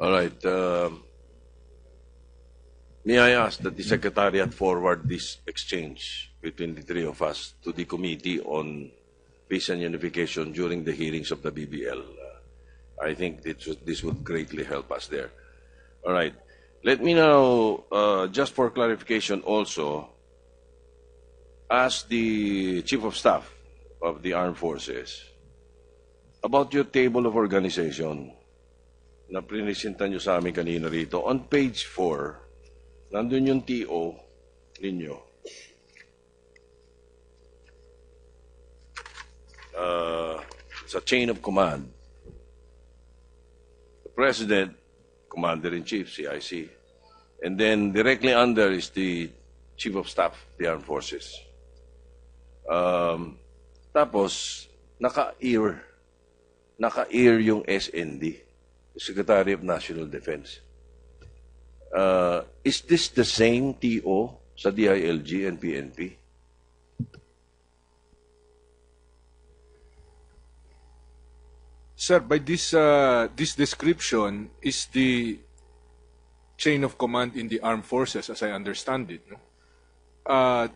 All right. May I ask that the Secretariat forward this exchange between the three of us to the Committee on Peace and Unification during the hearings of the BBL? I think this would greatly help us there. All right. Let me now, just for clarification also, ask the Chief of Staff of the Armed Forces about your table of organization na prinisinta nyo sa amin kanina rito. On page 4, nandun yung TO ninyo. Sa chain of command. The President, Commander-in-Chief, CIC. And then directly under is the Chief of Staff of the Armed Forces. Tapos, naka-ear yung SND, Secretary of National Defense. Is this the same TO sa DILG and PNP? Sir, by this description is the chain of command in the armed forces, as I understand it. No?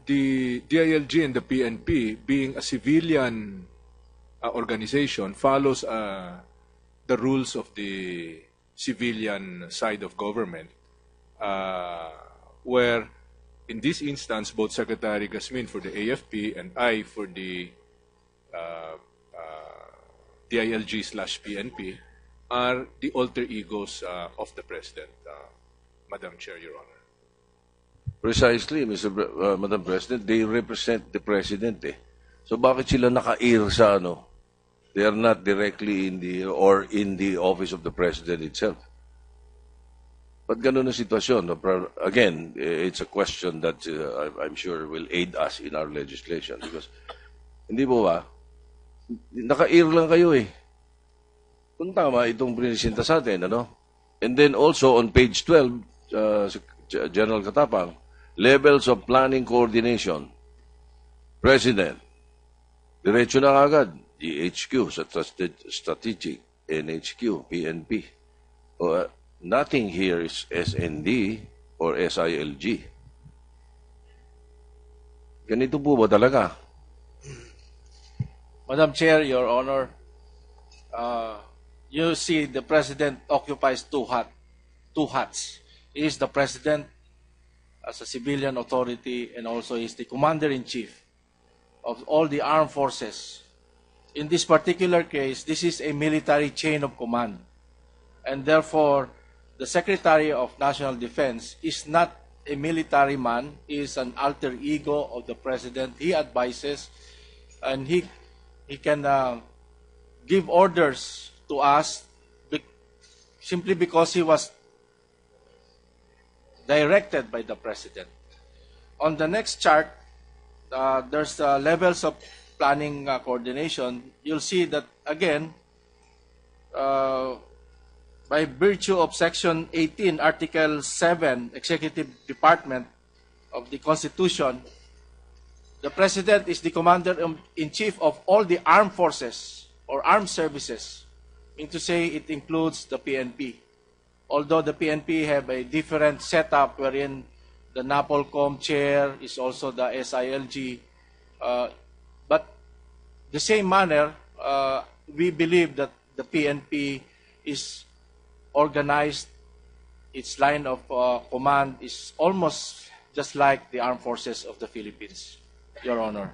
The DILG and the PNP, being a civilian organization, follows the rules of the civilian side of government, where in this instance, both Secretary Gasmin for the AFP and I for the DILG/PNP are the alter egos of the President, Madam Chair, Your Honor. Precisely, Madam President, they represent the President eh. So bakit sila naka-ear sa ano? They are not directly in the office of the President itself. But ganun ang sitwasyon. Again, it's a question that I'm sure will aid us in our legislation because hindi po ba, naka-ear lang kayo eh. Kung tama itong prinisinta sa atin, ano? And then also on page 12, General Katapang, levels of planning coordination. President, diretso na agad, DHQ, strategic, NHQ, PNP. Nothing here is SND or SILG. Ganito po ba talaga? Madam Chair, Your Honor, you see the President occupies two hats. He is the President as a civilian authority and also is the Commander-in-Chief of all the armed forces. In this particular case, this is a military chain of command. And therefore, the Secretary of National Defense is not a military man. He is an alter ego of the President. He advises and he can give orders to us simply because he was directed by the President. On the next chart, there's levels of planning coordination. You'll see that, again, by virtue of Section 18, Article 7, Executive Department of the Constitution, the President is the Commander-in-Chief of all the armed forces or armed services. I mean to say it includes the PNP. Although the PNP have a different setup wherein the NAPOLCOM chair is also the SILG. But the same manner, we believe that the PNP is organized, its line of command is almost just like the armed forces of the Philippines, Your Honor.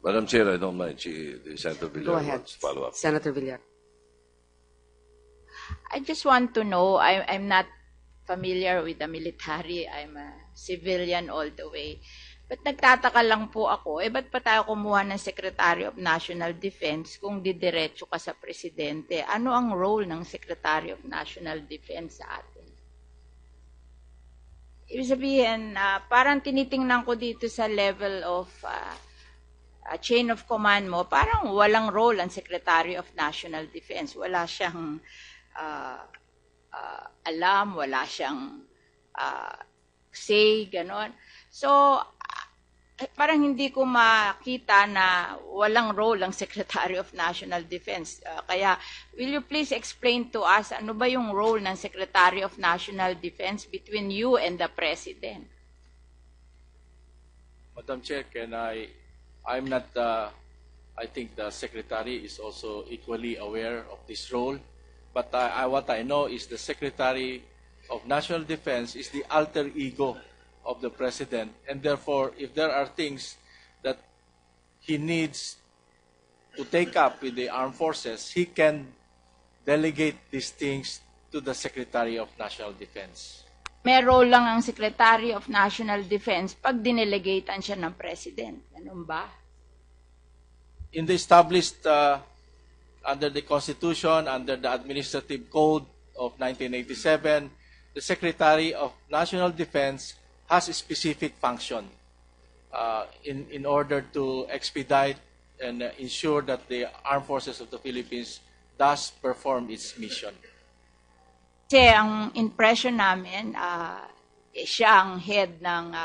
Madam Chair, I don't mind. Senator Villar Go ahead, wants to follow up. Senator Villar. I just want to know, I'm not familiar with the military. I'm a civilian all the way. But nagtataka lang po ako, ba't pa tayo kumuha ng Secretary of National Defense kung didiretso ka sa Presidente? Ano ang role ng Secretary of National Defense sa atin? Ibig sabihin, parang tinitingnan ko dito sa level of chain of command mo, parang walang role ang Secretary of National Defense. Wala siyang alam, wala siyang say, ganon. So, parang hindi ko makita na walang role ang Secretary of National Defense. Kaya, will you please explain to us ano ba yung role ng Secretary of National Defense between you and the President? Madam Chair, I think the Secretary is also equally aware of this role. But what I know is the Secretary of National Defense is the alter ego of the President. And therefore, if there are things that he needs to take up with the armed forces, he can delegate these things to the Secretary of National Defense. May role lang ang Secretary of National Defense pag dinelegatean siya ng President. Ganun ba? In the established under the Constitution, under the Administrative Code of 1987, the Secretary of National Defense has a specific function in order to expedite and ensure that the armed forces of the Philippines does perform its mission. Kasi ang impression namin, siya ang head ng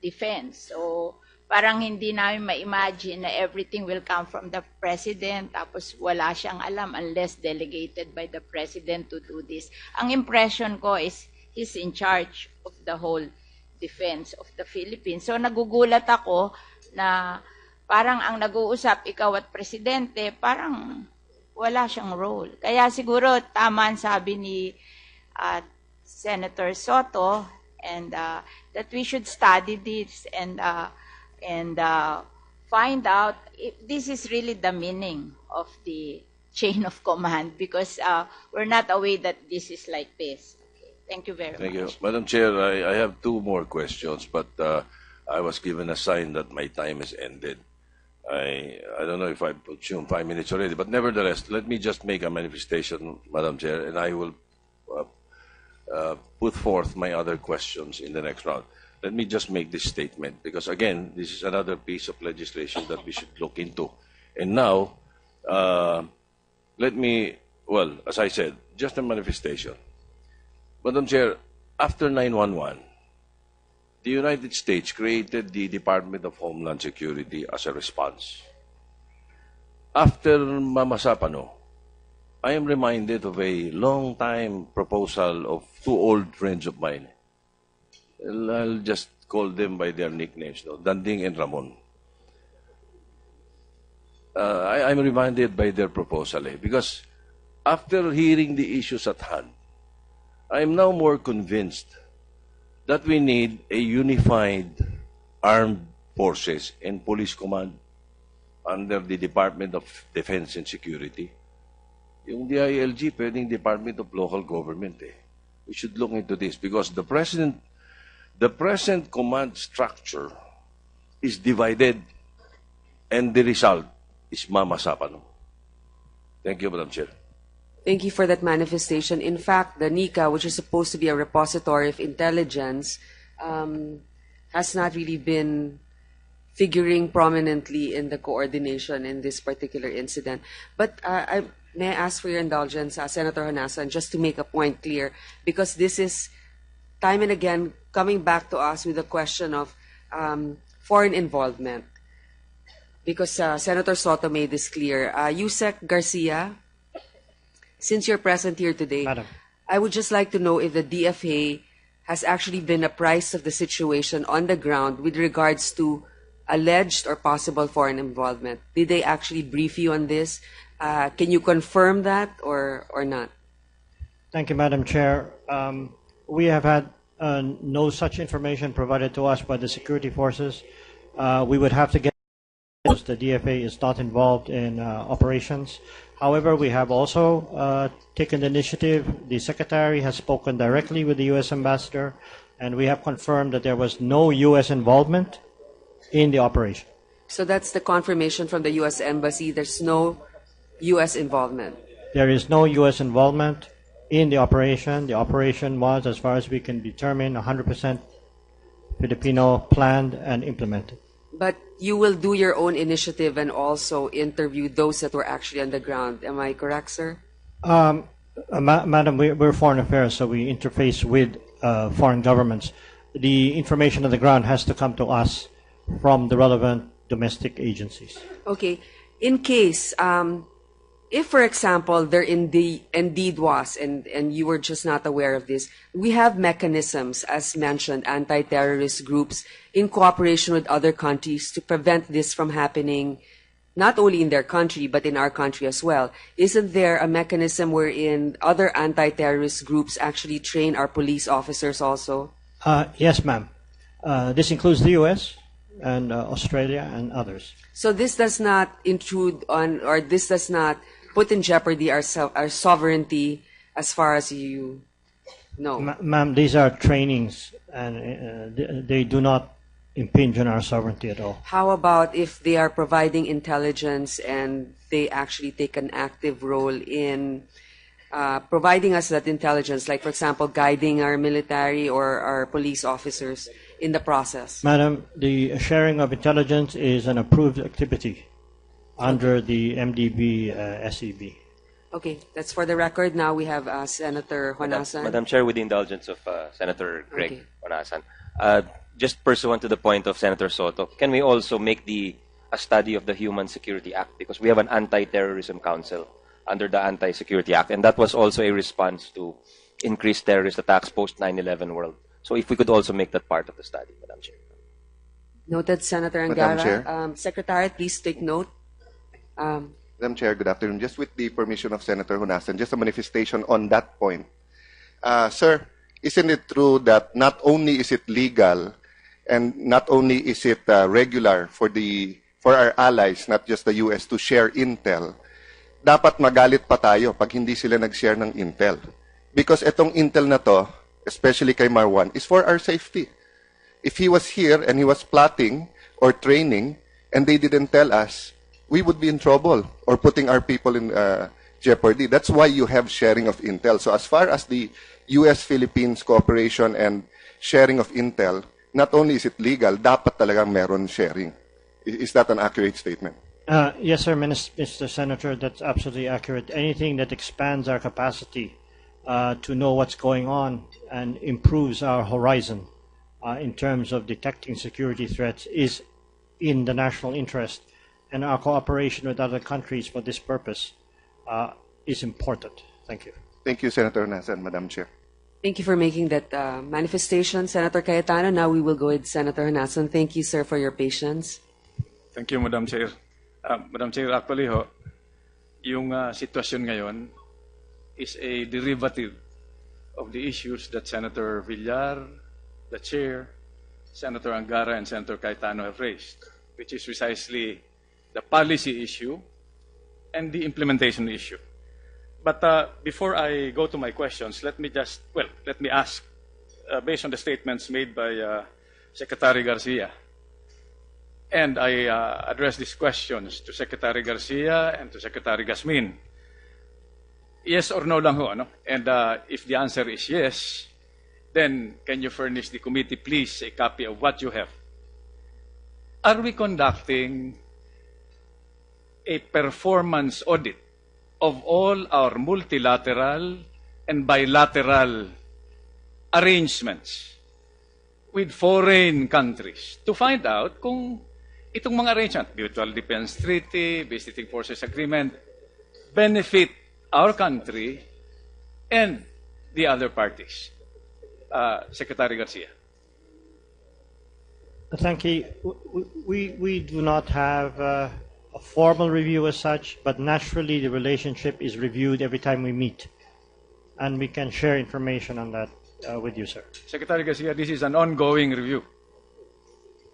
defense. So, parang hindi namin ma-imagine na everything will come from the President, tapos wala siyang alam unless delegated by the President to do this. Ang impression ko is he's in charge of the whole defense of the Philippines. So, nagugulat ako na parang ang nag-uusap, ikaw at Presidente, parang wala siyang role. Kaya siguro tama ang sabi ni Senator Sotto and that we should study this and find out if this is really the meaning of the chain of command, because we're not aware that this is like this. Okay. Thank you very much. Thank you. Madam Chair, I have two more questions, but I was given a sign that my time is ended. I don't know if I put you 5 minutes already, but nevertheless, let me just make a manifestation, Madam Chair, and I will put forth my other questions in the next round. Let me just make this statement, because again, this is another piece of legislation that we should look into. And now, let me, well, as I said, just a manifestation. Madam Chair, after 9/11, the United States created the Department of Homeland Security as a response. After Mamasapano, I am reminded of a long-time proposal of two old friends of mine. I'll just call them by their nicknames, no? Danding and Ramon. I'm reminded by their proposal, because after hearing the issues at hand, I'm now more convinced that we need a unified armed forces and police command under the Department of Defense and Security. Yung DILG, pwedeng Department of Local Government. We should look into this because the present command structure is divided and the result is Mamasapano. Thank you, Madam Chair. Thank you for that manifestation. In fact, the NICA, which is supposed to be a repository of intelligence, has not really been figuring prominently in the coordination in this particular incident. But may I ask for your indulgence, Senator Honasan, just to make a point clear, because this is time and again coming back to us with the question of foreign involvement. Because Senator Sotto made this clear. Yusek Garcia, since you're present here today, Madam, I would just like to know if the DFA has actually been apprised of the situation on the ground with regards to alleged or possible foreign involvement. Did they actually brief you on this? Can you confirm that or not? thank you, Madam Chair. We have had no such information provided to us by the security forces. We would have to get the DFA is not involved in operations. However, we have also taken the initiative. The Secretary has spoken directly with the U.S. Ambassador, and we have confirmed that there was no U.S. involvement in the operation. So that's the confirmation from the U.S. Embassy. There's no U.S. involvement. There is no U.S. involvement in the operation. The operation was, as far as we can determine, 100% Filipino planned and implemented. But you will do your own initiative and also interview those that were actually on the ground. Am I correct, sir? Madam, we're foreign affairs, so we interface with foreign governments. The information on the ground has to come to us from the relevant domestic agencies. Okay. In case, if, for example, there indeed was, and you were just not aware of this, we have mechanisms, as mentioned, anti-terrorist groups in cooperation with other countries to prevent this from happening, not only in their country, but in our country as well. Isn't there a mechanism wherein other anti-terrorist groups actually train our police officers also? Yes, ma'am. This includes the U.S. and Australia and others. So this does not intrude on, or this does not put in jeopardy our sovereignty as far as you know? Ma'am, these are trainings, and they do not impinge on our sovereignty at all. How about if they are providing intelligence and they actually take an active role in providing us that intelligence, like, for example, guiding our military or our police officers in the process? Madam, the sharing of intelligence is an approved activity under the MDB SEB. Okay, that's for the record. Now we have Senator Honasan. Madam Chair, with the indulgence of Senator Greg Okay. Honasan, just pursuant to the point of Senator Sotto, can we also make a study of the Human Security Act? Because we have an Anti-Terrorism Council under the Anti-Security Act, and that was also a response to increased terrorist attacks post 9/11 world. So if we could also make that part of the study, Madam Chair. Noted, Senator Madam Angara. Chair. Secretariat, please take note. Madam Chair, good afternoon. Just with the permission of Senator Honasan, just a manifestation on that point. Sir, isn't it true that not only is it legal and not only is it regular for our allies, not just the US, to share intel, dapat magalit pa tayo pag hindi sila nag-share ng intel. Because itong intel na to, especially kay Marwan, is for our safety. If he was here and he was plotting or training and they didn't tell us, we would be in trouble or putting our people in jeopardy. That's why you have sharing of intel. So as far as the US-Philippines cooperation and sharing of intel, not only is it legal, dapat talagang meron sharing. Is that an accurate statement? Yes, sir, Mr. Senator, that's absolutely accurate. Anything that expands our capacity to know what's going on and improves our horizon in terms of detecting security threats is in the national interest, and our cooperation with other countries for this purpose is important. Thank you. Thank you, Senator Honasan, Madam Chair. Thank you for making that manifestation, Senator Cayetano. Now we will go with Senator Honasan. Thank you, sir, for your patience. Thank you, Madam Chair. Madam Chair, actually ho, yung sitwasyon ngayon is a derivative of the issues that Senator Villar, the Chair, Senator Angara, and Senator Cayetano have raised, which is precisely the policy issue and the implementation issue. But before I go to my questions, let me ask, based on the statements made by Secretary Garcia, and I address these questions to Secretary Garcia and to Secretary Gasmin. Yes or no lang ho, ano? And if the answer is yes, then can you furnish the committee, please, a copy of what you have? Are we conducting a performance audit of all our multilateral and bilateral arrangements with foreign countries to find out kung itong mga arrangement, Mutual Defense Treaty, Visiting Forces Agreement, benefit our country and the other parties? Secretary Garcia. Thank you. We do not have a formal review as such, but naturally the relationship is reviewed every time we meet. And we can share information on that with you, sir. Secretary Garcia, this is an ongoing review.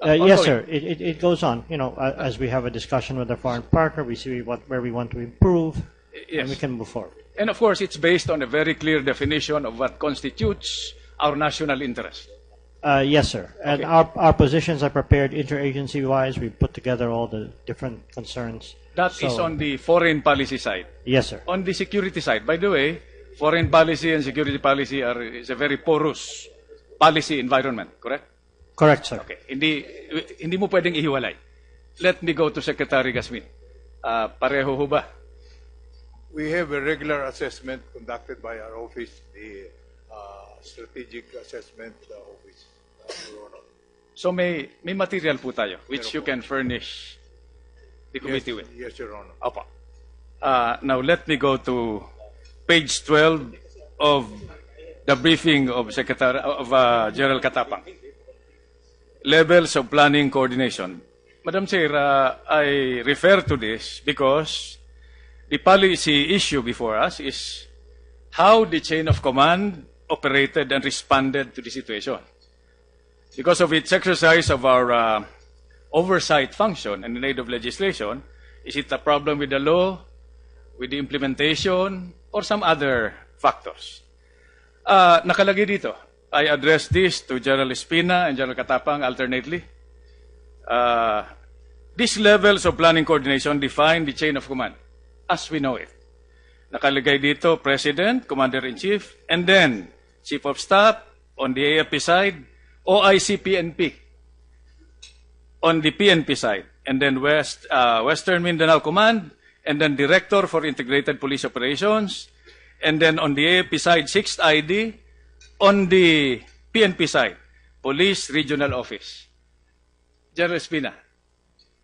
Yes, sir. It goes on. You know, as we have a discussion with our foreign partner, we see where we want to improve, Yes. and we can move forward. And of course, it's based on a very clear definition of what constitutes our national interest. Yes, sir. And Okay. our positions are prepared interagency-wise. We put together all the different concerns. That is on the foreign policy side. Yes, sir. On the security side, by the way, foreign policy and security policy is a very porous policy environment, correct? Correct, sir. Okay. Hindi mo pwedeng ihiwalay. Let me go to Secretary Gasmin. Pareho ho ba? We have a regular assessment conducted by our office, the Strategic Assessment Office, Your Honor. So may material po tayo which you can furnish the committee with. Yes, Your Honor. Opo. Now let me go to page 12 of the briefing of General Katapang. Levels of planning coordination. Madam Chair, I refer to this because the policy issue before us is how the chain of command operated and responded to the situation. Because of its exercise of our oversight function and in aid of legislation, is it a problem with the law, with the implementation, or some other factors? Nakalagay dito, I address this to General Espina and General Katapang alternately. These levels of planning coordination define the chain of command as we know it. Nakalagay dito, President, Commander-in-Chief, and then Chief of Staff on the AFP side, OIC PNP on the PNP side, and then Western Mindanao Command, and then Director for Integrated Police Operations, and then on the AFP side, 6th ID, on the PNP side, Police Regional Office. General Espina,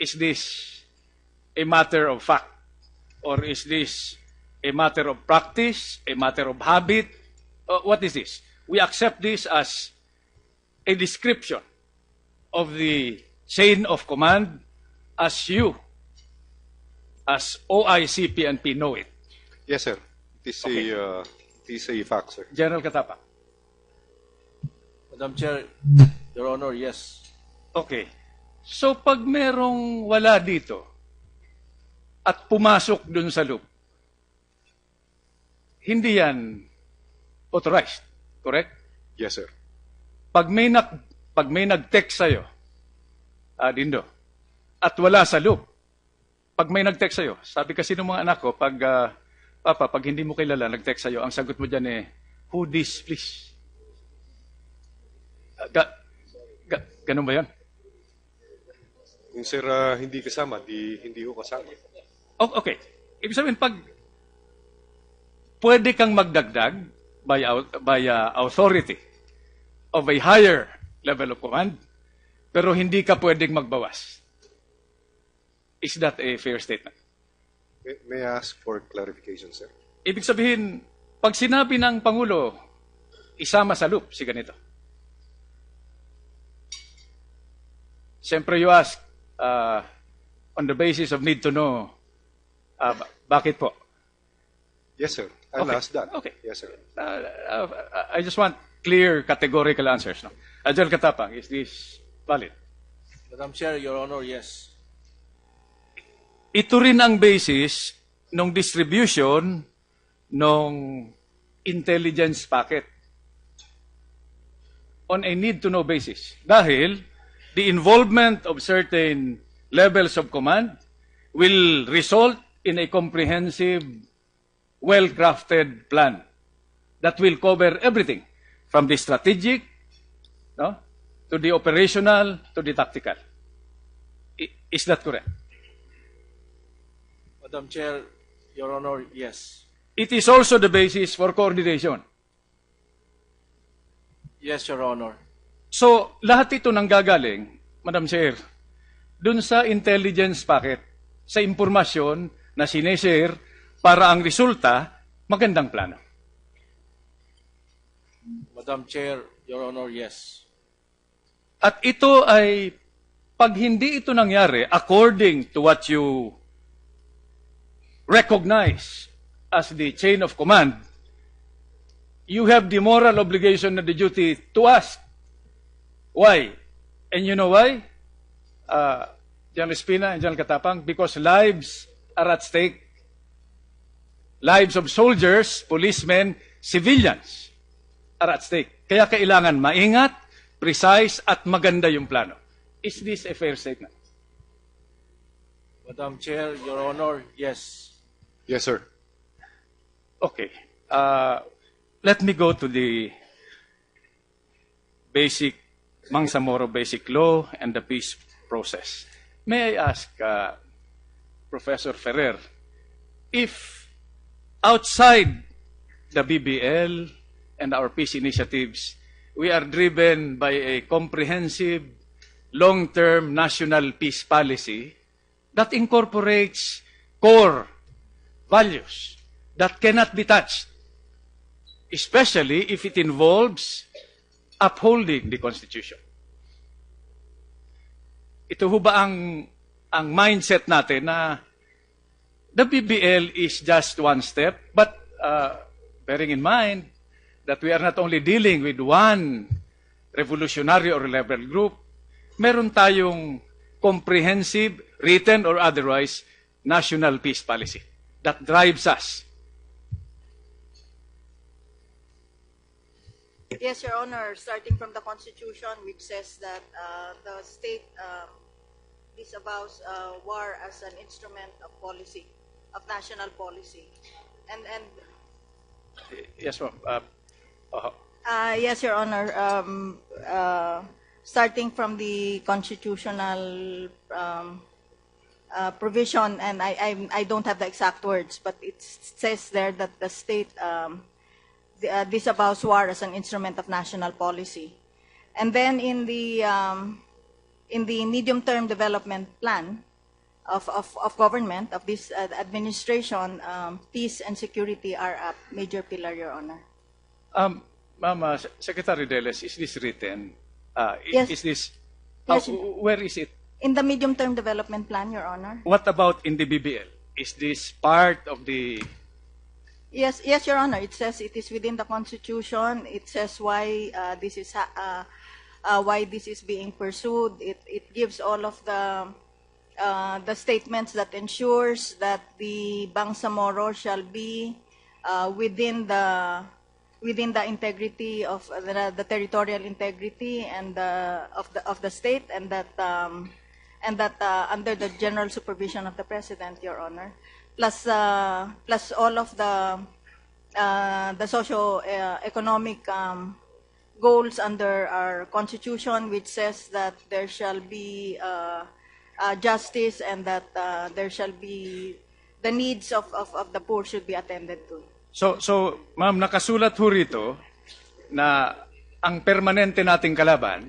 is this a matter of fact, or is this a matter of practice, a matter of habit? What is this? We accept this as a description of the chain of command as you, as OIC PNP, know it. Yes, sir. It is a fact, sir. General Katapa. Madam Chair, Your Honor, yes. Okay. So pag merong wala dito at pumasok dun sa loop, hindi yan authorized, correct? Yes, sir. Pag may nag-text sa'yo, Dindo, at wala sa loop, pag may nag-text sa'yo, sabi kasi ng mga anak ko, Papa, pag hindi mo kilala, nag-text sa'yo, ang sagot mo dyan who this, please? Ganun ba yan? Kung sir hindi kasama, hindi ko kasama. Okay. Ibig sabihin, pag pwede kang magdagdag by authority of a higher level of command, pero hindi ka pwedeng magbawas. Is that a fair statement? May I ask for clarification, sir? Ibig sabihin, pag sinabi ng Pangulo, isama sa loop, si ganito. Siyempre you ask, on the basis of need to know, bakit po? Yes, sir. I'll ask that. Okay. Yes, sir. I just want clear, categorical answers. No? General Katapang, is this valid? Madam Chair, Your Honor, yes. Ito rin ang basis ng distribution ng intelligence packet on a need-to-know basis. Dahil the involvement of certain levels of command will result in a comprehensive, well-crafted plan that will cover everything from the strategic to the operational to the tactical. Is that correct? Madam Chair, Your Honor, yes. It is also the basis for coordination. Yes, Your Honor. So, lahat ito nanggagaling, Madam Chair, dun sa intelligence packet, sa impormasyon na sineshare para ang resulta, magandang plano. Madam Chair, Your Honor, yes. At ito ay, pag hindi ito nangyari, according to what you recognize as the chain of command, you have the moral obligation and the duty to ask. Why? And you know why? General Espina and General Katapang, because lives are at stake. Lives of soldiers, policemen, civilians are at stake. Kaya kailangan maingat, precise, at maganda yung plano. Is this a fair statement? Madam Chair, Your Honor, yes. Yes, sir. Okay. Let me go to the basic, Mangsamoro basic law and the peace process. May I ask Professor Ferrer, if outside the BBL and our peace initiatives, we are driven by a comprehensive long-term national peace policy that incorporates core values that cannot be touched, especially if it involves upholding the Constitution. Ito ho ba ang mindset natin na the BBL is just one step, but bearing in mind that we are not only dealing with one revolutionary or rebel group, meron tayong comprehensive, written or otherwise, national peace policy that drives us. Yes, Your Honor, starting from the Constitution, which says that the state disavows war as an instrument of policy, of national policy. And Yes, ma'am. yes, Your Honor, starting from the constitutional provision, and I don't have the exact words, but it says there that the state disavows war as an instrument of national policy. And then in the medium-term development plan of government, of this administration, peace and security are a major pillar, Your Honor. Ma'am, Secretary Deles, is this written? Yes. Is this? Yes. Where is it? In the medium-term development plan, Your Honor. What about in the BBL? Is this part of the? Yes, Your Honor. It says it is within the Constitution. It says why this is being pursued. It gives all of the statements that ensures that the Bangsamoro shall be within the integrity of the territorial integrity and of the state, and that under the general supervision of the President, Your Honor. Plus all of the socio-economic goals under our Constitution, which says that there shall be justice and that there shall be the needs of the poor should be attended to. So, ma'am, nakasulat ho rito na ang permanente nating kalaban,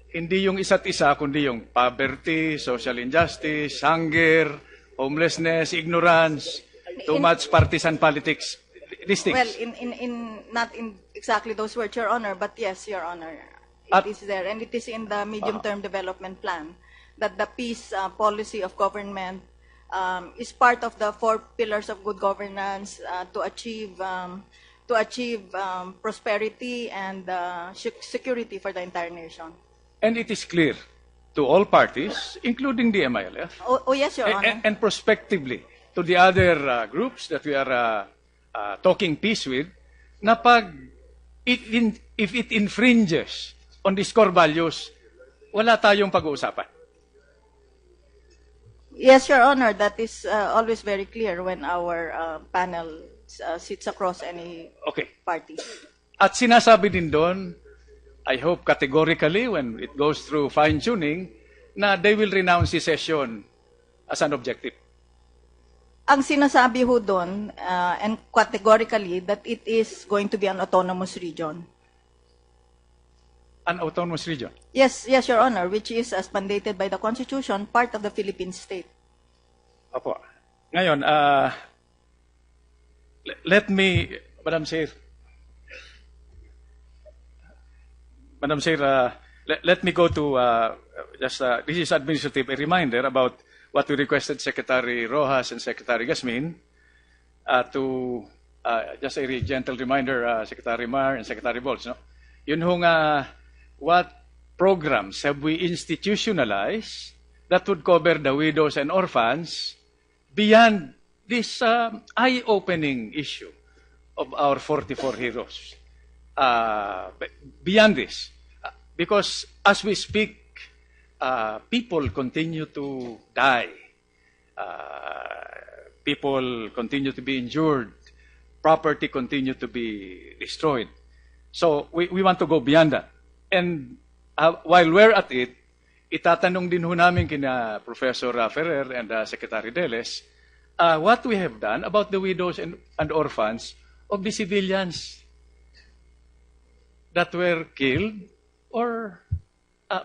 hindi yung isa't isa, kundi yung poverty, social injustice, hunger, homelessness, ignorance, too much partisan politics, these things. Well, not in exactly those words, Your Honor, but yes, Your Honor, it is there, and it is in the medium-term development plan that the peace policy of government is part of the 4 pillars of good governance to achieve prosperity and security for the entire nation. And it is clear to all parties, including the MILF, Oh yes, Your Honor. and prospectively to the other groups that we are talking peace with, na if it infringes on these core values, wala tayong pag-uusapan. Yes, Your Honor, that is always very clear when our panel sits across any party. At sinasabi din doon, I hope categorically when it goes through fine-tuning, na they will renounce secession as an objective. Ang sinasabi ho doon, and categorically, that it is going to be an autonomous region. An autonomous region? Yes, Your Honor, which is, as mandated by the Constitution, part of the Philippine state. Opo. Ngayon, let me, Madam Chair, let me go to this is administrative, a reminder about what we requested Secretary Rojas and Secretary Gasmin to just a gentle reminder, Secretary Mar and Secretary Bolts, no? Yun hong what programs have we institutionalized that would cover the widows and orphans beyond this eye-opening issue of our 44 heroes? Beyond this, because as we speak, people continue to die. People continue to be injured. Property continue to be destroyed. So we want to go beyond that. And while we're at it, itatanong din ho namin kina Professor Ferrer and Secretary Deles what we have done about the widows and orphans of the civilians that were killed or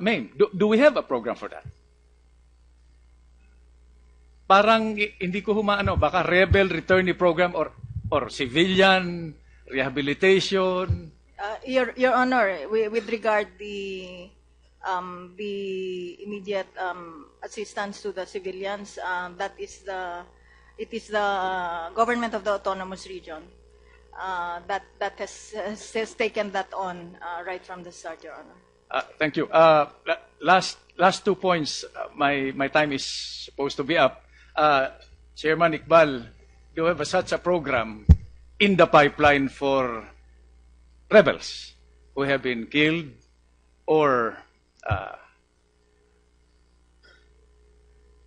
Maine, do we have a program for that? Parang hindi ko humaano, baka rebel returnee program or civilian rehabilitation. Your Honor, with regard the immediate assistance to the civilians, it is the government of the autonomous region that has taken that on right from the start, Your Honor. Thank you. Last 2 points. My time is supposed to be up. Chairman Iqbal, do you have such a program in the pipeline for rebels who have been killed or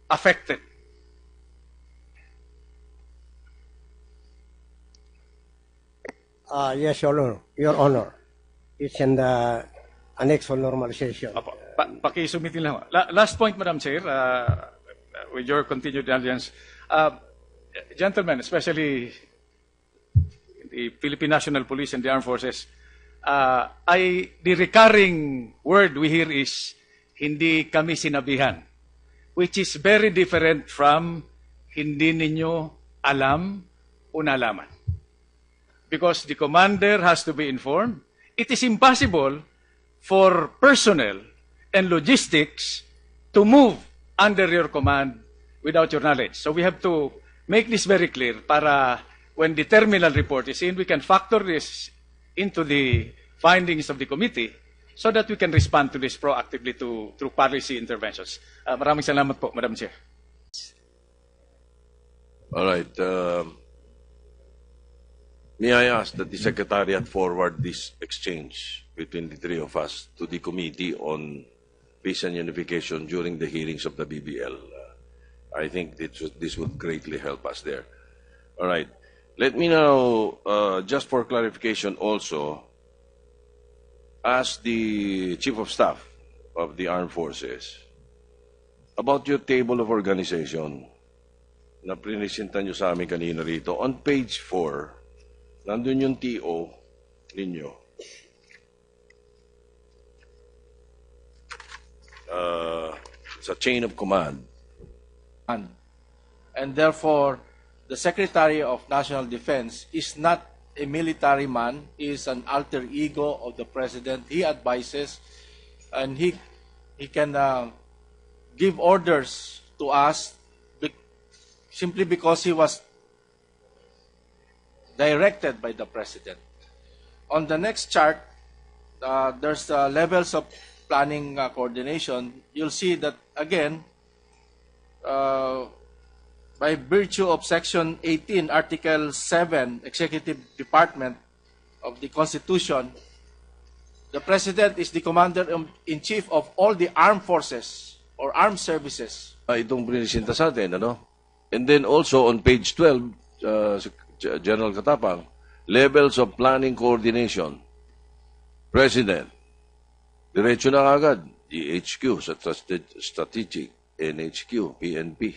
affected? Yes, Your Honor. It's in the annex for normalization. Pakisumitin lang. Last point, Madam Chair, with your continued audience. Gentlemen, especially the Philippine National Police and the Armed Forces, the recurring word we hear is, hindi kami sinabihan, which is very different from hindi ninyo alam o nalaman. Because the commander has to be informed. It is impossible for personnel and logistics to move under your command without your knowledge. So we have to make this very clear para when the terminal report is in, we can factor this into the findings of the committee so that we can respond to this proactively through policy interventions. Maraming salamat po, Madam Chair. All right. May I ask that the Secretariat forward this exchange between the three of us to the Committee on Peace and Unification during the hearings of the BBL? I think this would greatly help us there. All right. Let me now, just for clarification also, ask the Chief of Staff of the Armed Forces about your table of organization na prinisinta nyo sa amin kanina rito. On page 4, nandun yung TO ninyo. It's a chain of command. And therefore, the Secretary of National Defense is not a military man. He is an alter ego of the President. He advises and he can give orders to us simply because he was directed by the President. On the next chart, there's levels of planning coordination. You'll see that, again, by virtue of Section 18, Article 7, Executive Department of the Constitution, the President is the Commander-in-Chief of all the armed forces or armed services. Itong prinisinta sa atin, ano? And then also on page 12, General Katapang, levels of planning coordination. President, diretso na agad, DHQ, strategic, NHQ, PNP.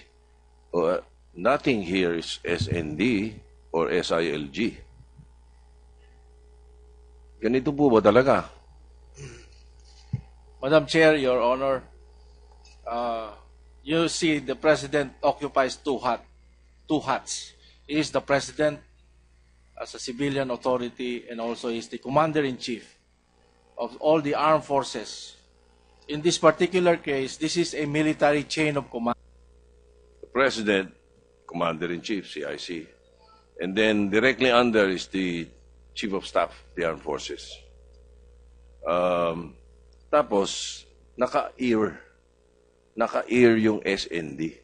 Nothing here is SND or SILG. Ganito po ba talaga? Madam Chair, Your Honor, you see the President occupies two hats. He is the President as a civilian authority and also is the Commander-in-Chief of all the armed forces. In this particular case, this is a military chain of command. The President, Commander-in-Chief, CIC. And then directly under is the Chief of Staff, the Armed Forces. Tapos, naka-ear yung SND,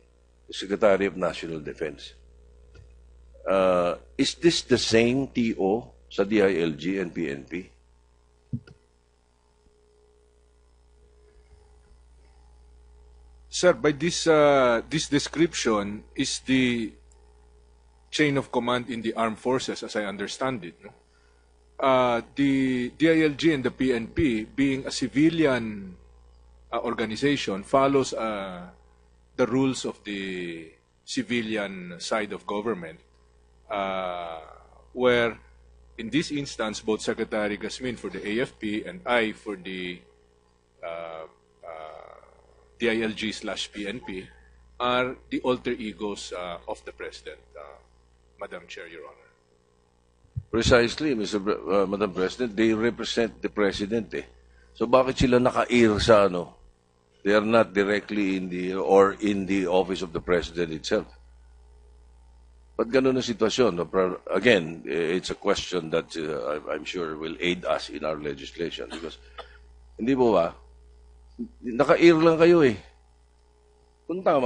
Secretary of National Defense. Is this the same TO sa DILG and PNP? Sir, by this description is the chain of command in the armed forces, as I understand it. No? The DILG and the PNP, being a civilian organization, follows the rules of the civilian side of government, where in this instance, both Secretary Gasmin for the AFP and I for the DILG/PNP are the alter egos of the President, Madam Chair, Your Honor. Precisely, Madam President, they represent the President eh. So bakit sila naka-ear sa ano? They are not directly in the office of the President itself. But ganun ang sitwasyon. No? Again, it's a question that I'm sure will aid us in our legislation because hindi po ba, naka-ear lang kayo eh. Kung tama,